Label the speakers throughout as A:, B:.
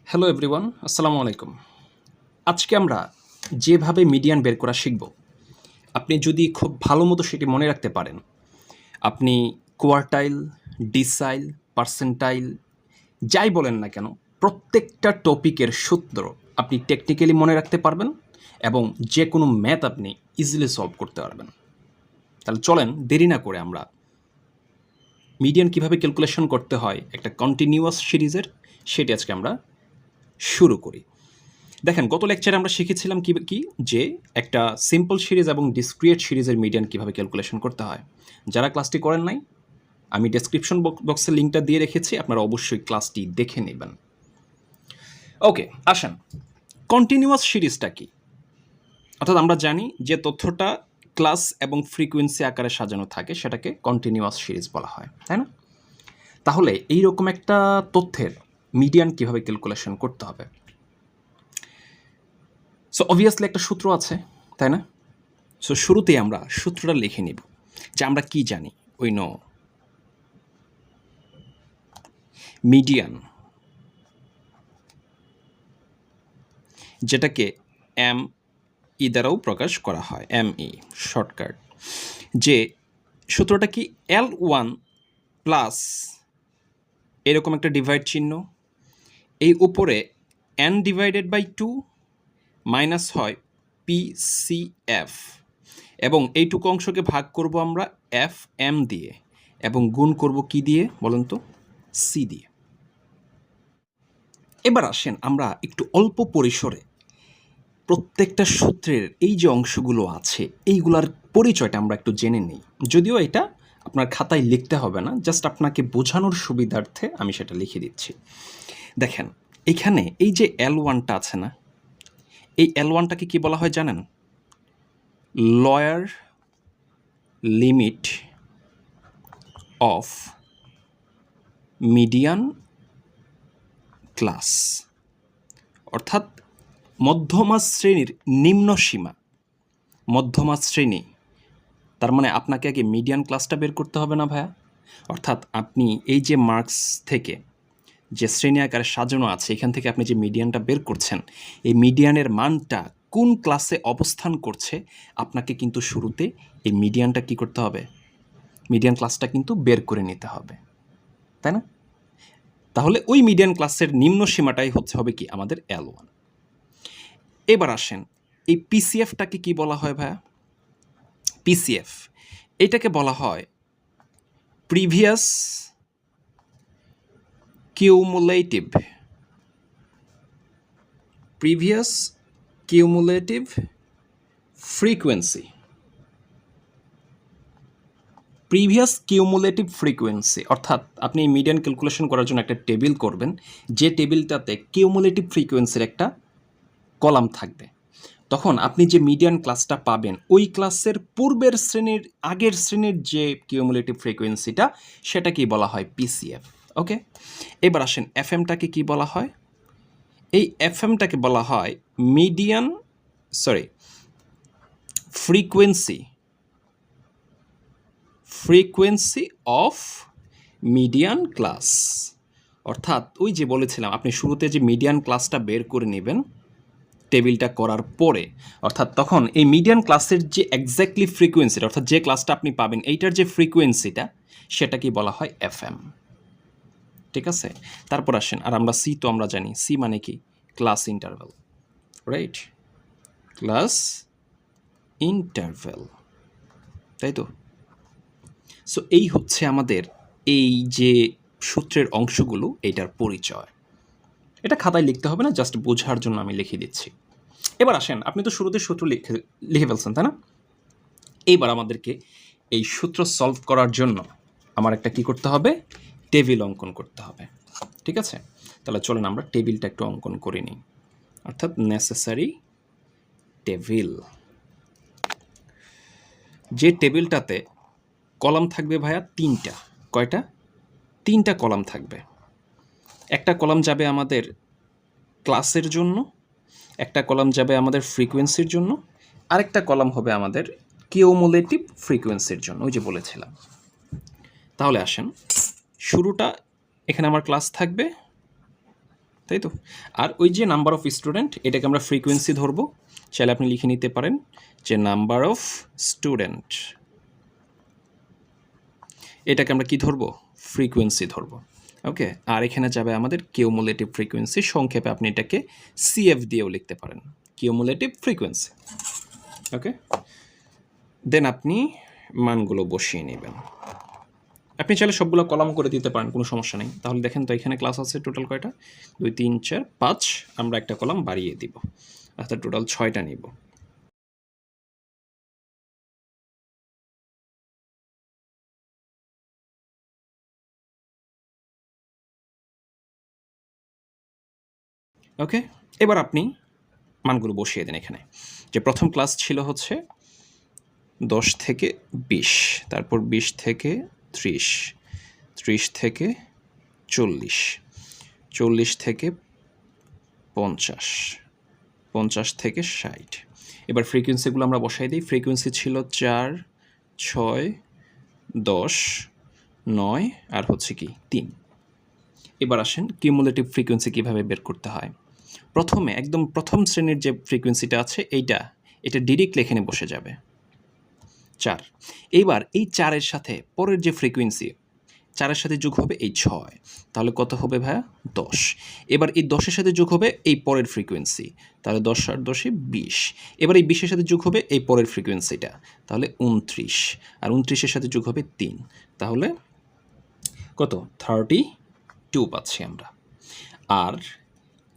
A: Hello everyone, আসসালামু আলাইকুম। আজকে আমরা যেভাবে মিডিয়ান বের করা শিখব, আপনি যদি খুব ভালো মতো সেটি মনে রাখতে পারেন, আপনি কোয়ার্টাইল, ডিসাইল, পার্সেন্টাইল যাই বলেন না কেন, প্রত্যেকটা টপিকের সূত্র আপনি টেকনিক্যালি মনে রাখতে পারবেন এবং যে কোনো ম্যাথ আপনি ইজিলি সলভ করতে পারবেন। তাহলে চলেন দেরি না করে আমরা মিডিয়ান কীভাবে ক্যালকুলেশন করতে হয় একটা কন্টিনিউয়াস সিরিজের সেটি আজকে আমরা শুরু করি। দেখেন, গত লেকচারে আমরা শিখেছিলাম কি যে একটা সিম্পল সিরিজ এবং ডিসক্রিয়েট সিরিজের মিডিয়ান কীভাবে ক্যালকুলেশন করতে হয়। যারা ক্লাসটি করেন নাই, আমি ডেসক্রিপশন বক্সে লিঙ্কটা দিয়ে রেখেছি, আপনারা অবশ্যই ক্লাসটি দেখে নেবেন। ওকে, আসেন, কন্টিনিউয়াস সিরিজটা কি? অর্থাৎ আমরা জানি যে তথ্যটা ক্লাস এবং ফ্রিকোয়েন্সি আকারে সাজানো থাকে সেটাকে কন্টিনিউয়াস সিরিজ বলা হয়, তাই না? তাহলে এইরকম একটা তথ্যের মিডিয়ান কীভাবে ক্যালকুলেশন করতে হবে? সো অবভিয়াসলি একটা সূত্র আছে, তাই না? সো শুরুতেই আমরা সূত্রটা লিখে নিব যে আমরা কি জানি। উই নো মিডিয়ান, যেটাকে এম ই দ্বারাও প্রকাশ করা হয়, এম ই শর্টকাট। যে সূত্রটা কি, L1 প্লাস এরকম একটা ডিভাইড চিহ্ন, এই উপরে n ডিভাইডেড বাই 2 মাইনাস হয় PCF, এবং এইটুকু অংশকে ভাগ করব আমরা FM দিয়ে এবং গুণ করব কি দিয়ে বলেন তো? সি দিয়ে। এবার আসেন আমরা একটু অল্প পরিসরে প্রত্যেকটা সূত্রের এই যে অংশগুলো আছে এইগুলার পরিচয়টা আমরা একটু জেনে নিই। যদিও এটা আপনার খাতায় লিখতে হবে না, জাস্ট আপনাকে বোঝানোর সুবিধার্থে আমি সেটা লিখে দিচ্ছি। দেখেন, এখানে এই যে L1টা আছে না, এই L1টাকে কি বলা হয় জানেন? Lower limit of median class, অর্থাৎ মধ্যমা শ্রেণীর নিম্ন সীমা। মধ্যমা শ্রেণী তার মানে আপনাকে আগে মিডিয়ান ক্লাসটা বের করতে হবে না ভাইয়া? অর্থাৎ আপনি এই যে মার্কস থেকে যে শ্রেণী আকারে সাজানো আছে এখান থেকে আপনি যে মিডিয়ানটা বের করছেন, এই মিডিয়ানের মানটা কোন ক্লাসে অবস্থান করছে আপনাকে কিন্তু শুরুতে এই মিডিয়ানটা কি করতে হবে? মিডিয়ান ক্লাসটা কিন্তু বের করে নিতে হবে, তাই না? তাহলে ওই মিডিয়ান ক্লাসের নিম্ন সীমাটাই হবে কি আমাদের L1। এবার আসেন, এই পিসিএফটাকে কি বলা হয় ভাইয়া? পিসিএফ এটাকে বলা হয় previous cumulative frequency. Previous cumulative frequency অর্থাৎ আপনি মিডিয়ান ক্যালকুলেশন করার জন্য একটা টেবিল করবেন, যে টেবিলটাতে কিউমুলেটিভ ফ্রিকোয়েন্সির একটা কলাম থাকবে। তখন আপনি যে মিডিয়ান ক্লাসটা পাবেন ওই ক্লাসের পূর্বের শ্রেণীর আগের শ্রেণীর যে কিউমুলেটিভ ফ্রিকোয়েন্সিটা সেটাকেই বলা হয় পিসিএফ। ওকে, এবার আসেন এফএমটাকে কি বলা হয়? এই এফএমটাকে বলা হয় ফ্রিকোয়েন্সি অফ মিডিয়ান ক্লাস। অর্থাৎ ওই যে বলেছিলাম আপনি শুরুতে যে মিডিয়ান ক্লাসটা বের করে নেবেন টেবিলটা করার পরে, অর্থাৎ তখন এই মিডিয়ান ক্লাসের যে এক্স্যাক্টলি ফ্রিকোয়েন্সিটা অর্থাৎ যে ক্লাসটা আপনি পাবেন এইটার যে ফ্রিকোয়েন্সিটা সেটাকেই বলা হয় এফএম। ঠিক আছে, তারপর আসেন, আর আমরা সি তো আমরা জানি, সি মানে কি? Class interval, right? Class interval, তাই তো? সো এই হচ্ছে আমাদের এই যে সূত্রের অংশগুলো, এইটার পরিচয়। এটা খাতায় লিখতে হবে না, জাস্ট বোঝার জন্য আমি লিখে দিচ্ছি। এবার আসেন, আপনি তো শুরুতে সূত্র লিখে ফেলছেন, তাই না? এইবার আমাদেরকে এই সূত্র সলভ করার জন্য আমার একটা কি করতে হবে? টেবিল অঙ্কন করতে হবে। ঠিক আছে, তাহলে চলেন আমরা টেবিলটা একটু অঙ্কন করে নিই, অর্থাৎ নেসেসারি টেবিল। যে টেবিলটাতে কলাম থাকবে ভাইয়া তিনটা। কয়টা? তিনটা কলাম থাকবে। একটা কলাম যাবে আমাদের ক্লাসের জন্য, একটা কলাম যাবে আমাদের ফ্রিকোয়েন্সির জন্য, আরেকটা কলাম হবে আমাদের কিউমুলেটিভ ফ্রিকোয়েন্সির জন্য, ওই যে বলেছিলাম। তাহলে আসেন, শুরুটা এখানে আমার ক্লাস থাকবে, তাই তো। আর ওই যে নাম্বার অফ স্টুডেন্ট, এটাকে আমরা ফ্রিকোয়েন্সি ধরবো। চাইলে আপনি লিখে নিতে পারেন যে নাম্বার অফ স্টুডেন্ট, এটাকে আমরা কি ধরবো? ফ্রিকোয়েন্সি ধরবো। ওকে, আর এখানে যাবে আমাদের কিউমুলেটিভ ফ্রিকোয়েন্সি, সংক্ষেপে আপনি এটাকে সিএফ দিয়েও লিখতে পারেন, কিউমুলেটিভ ফ্রিকোয়েন্সি। ওকে, দেন আপনি মানগুলো বসিয়ে নেবেন। আপনি চাইলে সবগুলো কলাম করে দিতে পারেন, কোনো সমস্যা নেই। তাহলে দেখেন তো এখানে ক্লাস আছে টোটাল কয়টা? 2 3 4 5, আমরা একটা কলাম বাড়িয়ে দিব, অর্থাৎ টোটাল 6টা নিব। ওকে, এবার আপনি মানগুলো বসিয়ে দেন এখানে। যে প্রথম ক্লাস ছিল হচ্ছে 10 থেকে 20, তারপর 20 থেকে 30, 30 থেকে 40, 40 থেকে 50, 50 থেকে 60। এবার ফ্রিকোয়েন্সিগুলো আমরা বসাই দিই। ফ্রিকোয়েন্সি ছিল 4, 6, 10, 9 আর হচ্ছে কি 3। এবার আসেন কিউমুলেটিভ ফ্রিকোয়েন্সি কীভাবে বের করতে হয়। প্রথমে একদম প্রথম শ্রেণীর যে ফ্রিকোয়েন্সিটা আছে এটা ডিরেক্টলি এখানে বসে যাবে 4। এইবার এই 4-এর সাথে পরের যে ফ্রিকোয়েন্সি 4-এর সাথে যোগ হবে এই 6, তাহলে কত হবে ভাইয়া? 10। এবার এই 10-এর সাথে যোগ হবে এই পরের ফ্রিকোয়েন্সি, তাহলে 10 আর 10-এ 20। এবার এই 20-এর সাথে যোগ হবে এই পরের ফ্রিকোয়েন্সিটা, তাহলে 29, আর 29-এর সাথে যোগ হবে 3, তাহলে কত? 32 পাচ্ছি আমরা। আর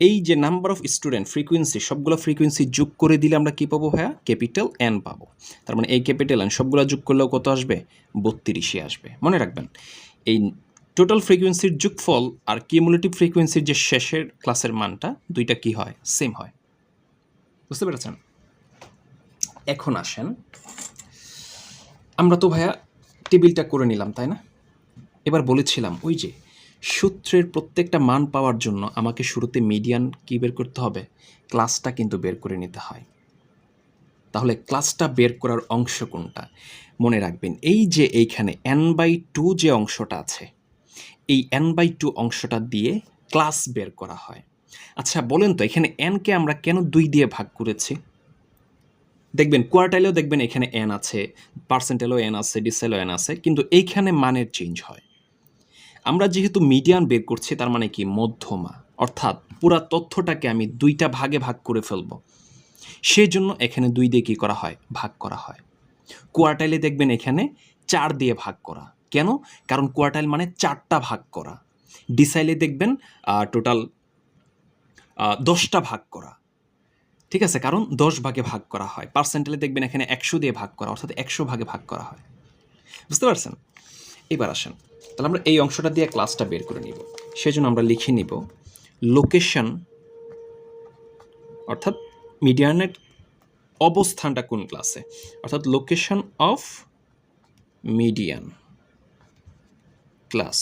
A: এই যে নাম্বার অফ স্টুডেন্ট ফ্রিকোয়েন্সি, সবগুলো ফ্রিকোয়েন্সি যোগ করে দিলে আমরা কী পাবো ভাইয়া? ক্যাপিটাল এন পাবো। তার মানে এই ক্যাপিটাল এন সবগুলো যোগ করলেও কত আসবে? 32 আসবে। মনে রাখবেন, এই টোটাল ফ্রিকোয়েন্সির যোগফল আর কিউমুলেটিভ ফ্রিকোয়েন্সির যে শেষের ক্লাসের মানটা, দুইটা কি হয়? সেম হয়। বুঝতে পেরেছেন? এখন আসেন, আমরা তো ভাইয়া টেবিলটা করে নিলাম, তাই না? এবার বলেছিলাম ওই যে সূত্রের প্রত্যেকটা মান পাওয়ার জন্য আমাকে শুরুতে মিডিয়ান কি বের করতে হবে? ক্লাসটা কিন্তু বের করে নিতে হয়। তাহলে ক্লাসটা বের করার অংশ কোনটা? মনে রাখবেন, এই যে এইখানে n/2 যে অংশটা আছে, এই n/2 অংশটা দিয়ে ক্লাস বের করা হয়। আচ্ছা বলেন তো, এখানে n-কে আমরা কেন 2 দিয়ে ভাগ করেছি? দেখবেন কোয়ার্টাইলেও দেখবেন এখানে n আছে, পার্সেন্টেলেও n আছে, ডিসেলেও n আছে, কিন্তু এইখানে মানের চেঞ্জ হয়। আমরা যেহেতু মিডিয়ান বের করছি, তার মানে কি? মধ্যমা, অর্থাৎ পুরা তথ্যটাকে আমি 2টা ভাগে ভাগ করে ফেলব। সেজন্য এখানে 2 দিয়ে কী করা হয়? ভাগ করা হয়। কোয়ার্টাইলে দেখবেন এখানে 4 দিয়ে ভাগ করা। কেন? কারণ কোয়ার্টাইল মানে 4টা ভাগ করা। ডিসাইলে দেখবেন টোটাল 10টা ভাগ করা। ঠিক আছে, কারণ 10 ভাগে ভাগ করা হয়। পার্সেন্টেলে দেখবেন এখানে 100 দিয়ে ভাগ করা, অর্থাৎ 100 ভাগে ভাগ করা হয়। বুঝতে পারছেন? এবার আসেন, তাহলে আমরা এই অংশটা দিয়ে ক্লাসটা বের করে নিব। সেজন্য আমরা লিখে নিব লোকেশন, অর্থাৎ মিডিয়ানের অবস্থানটা কোন ক্লাসে, অর্থাৎ লোকেশন অফ মিডিয়ান ক্লাস।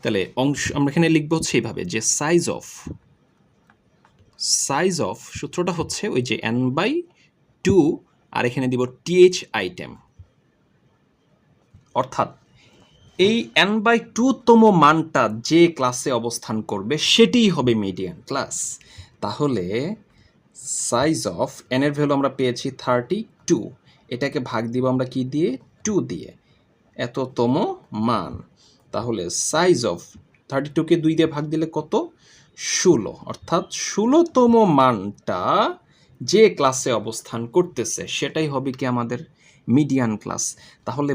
A: তাহলে অংশ আমরা এখানে লিখব হচ্ছে এইভাবে, যে সাইজ অফ সূত্রটা হচ্ছে ওই যে n/2, আর এখানে দিব th আইটেম, অর্থাৎ এই n/2তম মানটা যে ক্লাসে অবস্থান করবে সেটিই হবে মিডিয়ান ক্লাস। তাহলে সাইজ অফ n এর ভ্যালু আমরা পেয়েছি 32, এটাকে ভাগ দিব আমরা কি দিয়ে? 2 দিয়ে, এততম মান। তাহলে সাইজ অফ 32কে 2 দিয়ে ভাগ দিলে কত? 16, অর্থাৎ 16তম মানটা যে ক্লাসে অবস্থান করতেছে সেটাই হবে কি আমাদের মিডিয়ান ক্লাস। তাহলে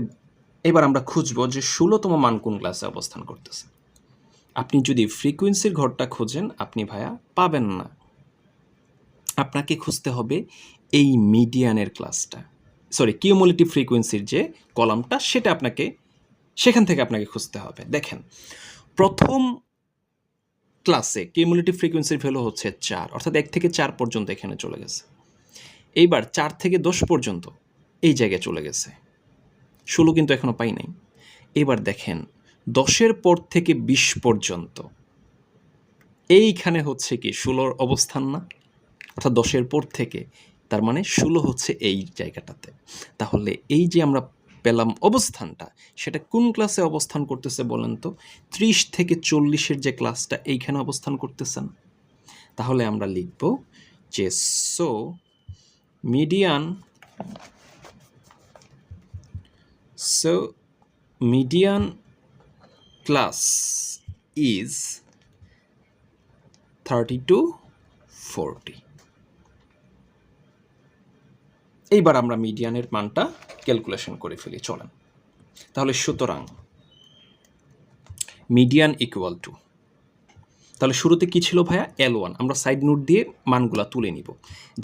A: এবার আমরা খুঁজব যে 16তম মান কোন ক্লাসে অবস্থান করতেছে। আপনি যদি ফ্রিকোয়েন্সির ঘরটা খোঁজেন, আপনি ভাইয়া পাবেন না। আপনাকে খুঁজতে হবে এই মিডিয়ানের ক্লাসটা, কিউমুলেটিভ ফ্রিকোয়েন্সির যে কলামটা, সেখান থেকে আপনাকে খুঁজতে হবে। দেখেন, প্রথম ক্লাসে কিউমুলেটিভ ফ্রিকোয়েন্সির ভ্যালু হচ্ছে 4, অর্থাৎ 1 থেকে 4 পর্যন্ত এখানে চলে গেছে। এইবার 4 থেকে 10 পর্যন্ত এই জায়গায় চলে গেছে, 16 কিন্তু এখনও পাই নাই। এবার দেখেন 10-এর পর থেকে 20 পর্যন্ত, এইখানে হচ্ছে কি 16-র অবস্থান না, অর্থাৎ 10-এর পর থেকে, তার মানে 16 হচ্ছে এই জায়গাটাতে। তাহলে এই যে আমরা পেলাম অবস্থানটা, সেটা কোন ক্লাসে অবস্থান করতেছে বলেন তো? 30 থেকে 40-এর যে ক্লাসটা এইখানে অবস্থান করতেছেন। তাহলে আমরা লিখব যে so median class is 30 to 40। এইবার আমরা মিডিয়ানের মানটা ক্যালকুলেশন করে ফেলি, চলেন। তাহলে সুতরাং মিডিয়ান ইকুয়াল টু, তাহলে শুরুতে কি ছিল ভাইয়া? L1। আমরা সাইড নোট দিয়ে মানগুলা তুলে নিব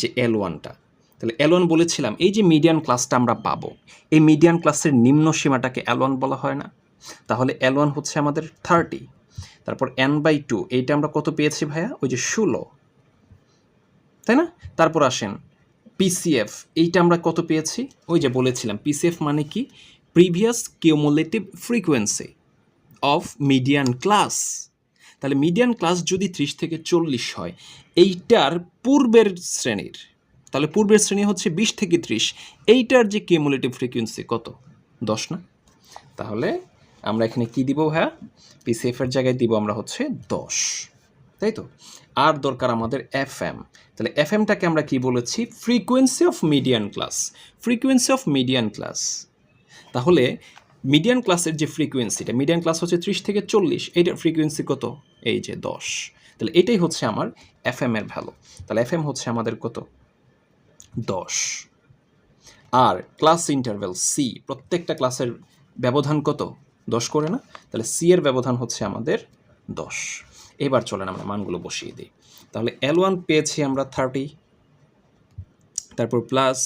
A: যে L1টা, তাহলে L1 বলেছিলাম এই যে মিডিয়ান ক্লাসটা আমরা পাবো, এই মিডিয়ান ক্লাসের নিম্ন সীমাটাকে L1 বলা হয় না? তাহলে L1 হচ্ছে আমাদের 30, তারপর n/2 এইটা আমরা কত পেয়েছি ভাইয়া? ওই যে 16, তাই না? তারপর আসেন PCF, এইটা আমরা কত পেয়েছি? ওই যে বলেছিলাম PCF মানে কি? Previous cumulative frequency of median class. তাহলে মিডিয়ান ক্লাস যদি 30 থেকে 40 হয়, এইটার পূর্বের শ্রেণীর, তাহলে পূর্বের শ্রেণী হচ্ছে 20 থেকে 30, এইটার যে কিউমুলেটিভ ফ্রিকোয়েন্সি কত? 10 না? তাহলে আমরা এখানে কি দিব ভাইয়া? PCF এর জায়গায় দিব আমরা হচ্ছে 10, তাই তো? আর দরকার আমাদের FM। তাহলে FMটাকে আমরা কি বলেছি? Frequency of median class. Frequency of median class, তাহলে মিডিয়ান ক্লাসের যে ফ্রিকোয়েন্সিটা, মিডিয়ান ক্লাস হচ্ছে 30 থেকে 40, এইটার ফ্রিকোয়েন্সি কত? এই যে 10। তাহলে এটাই হচ্ছে আমার FM এর ভ্যালু। তাহলে FM হচ্ছে আমাদের কত? 10। আর ক্লাস ইন্টারভ্যাল C, প্রত্যেকটা ক্লাসের ব্যবধান কত? 10 করে না? তাহলে C এর ব্যবধান হচ্ছে আমাদের 10। এবার চলেন আমরা মানগুলো বসিয়ে দিই। তাহলে L1 পেয়েছি আমরা 30, তারপর প্লাস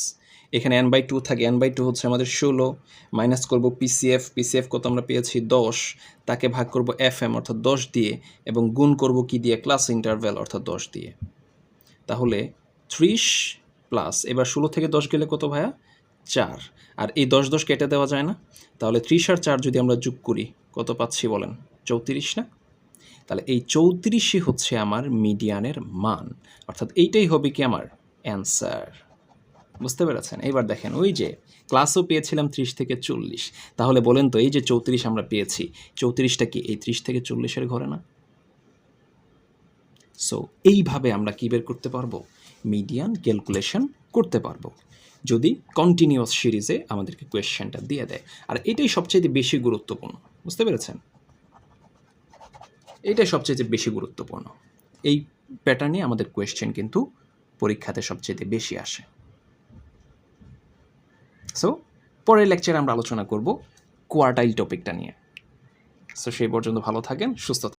A: এখানে n/2 থাকে, n/2 হচ্ছে আমাদের 16, মাইনাস করব PCF কত আমরা পেয়েছি? 10, তাকে ভাগ করব FM অর্থাৎ 10 দিয়ে, এবং গুণ করব কি দিয়ে? ক্লাস ইন্টারভ্যাল অর্থাৎ 10 দিয়ে। তাহলে 30 প্লাস, এবার 16 থেকে 10 গেলে কত ভাইয়া? 4, আর এই 10 কেটে দেওয়া যায় না? তাহলে 30 আর 4 যদি আমরা যোগ করি কত পাচ্ছি বলেন? 34 না? তাহলে এই 34ই হচ্ছে আমার মিডিয়ানের মান, অর্থাৎ এইটাই হবে কি আমার অ্যান্সার। বুঝতে পেরেছেন? এইবার দেখেন, ওই যে ক্লাসও পেয়েছিলাম 30 থেকে 40, তাহলে বলেন তো এই যে 34 আমরা পেয়েছি, 34টা কি এই 30 থেকে 40-এর ঘরে না? সো এইভাবে আমরা কি বের করতে পারবো? মিডিয়ান ক্যালকুলেশন করতে পারবো, যদি কন্টিনিউয়াস সিরিজে আমাদেরকে কোয়েশ্চেনটা দিয়ে দেয়। আর এটাই সবচেয়ে বেশি গুরুত্বপূর্ণ, বুঝতে পেরেছেন? এটাই সবচেয়ে বেশি গুরুত্বপূর্ণ। এই প্যাটার্নে আমাদের কোয়েশ্চেন কিন্তু পরীক্ষাতে সবচেয়ে বেশি আসে। সো পরের লেকচারে আমরা আলোচনা করব কোয়ার্টাইল টপিকটা নিয়ে। সো সেই পর্যন্ত ভালো থাকেন, সুস্থ থাকেন।